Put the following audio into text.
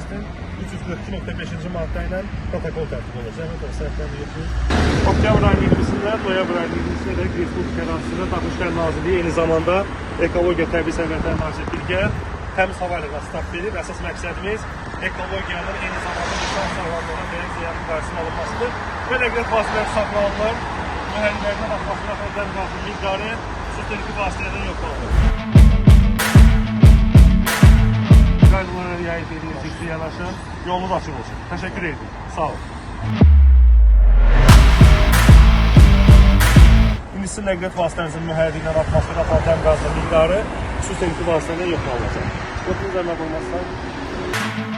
Qəsdin 342.5-ci maddə ilə protokol tərtib olunur. Zəhmət olsa, səhvdən yoxdur. Oktyabr ayının 20-sində, noyabr ayının 20-sində də Respublika ərazisində Daxili İşlər Nazirliyi eyni zamanda Ekologiya Təbii Sərvətlər Nazirliyi təmiz hava ilə start verir. Əsas məqsədimiz ekologiyanın eyni zamanda insan sağlamlığına verən ziyanın qarşısının alınmasıdır. Və nəqliyyat vasitələri saxlanılır. Mühərriklərdən atmosferə xərclərin qazının miqdarı su texniki vasitələrdən yoxlanılır. Qaydalara riayət edirsiniz, yanaşın, yolunuz açıq olsun. Təşəkkür edirəm. Sağ olun. İndisi nəqliyyat vasitənizin mühərriklə atmosferə xərclərin qazının miqdarı su texniki vasitələrdən yoxlanılacaq. Yoxunuz əmək olmazsa.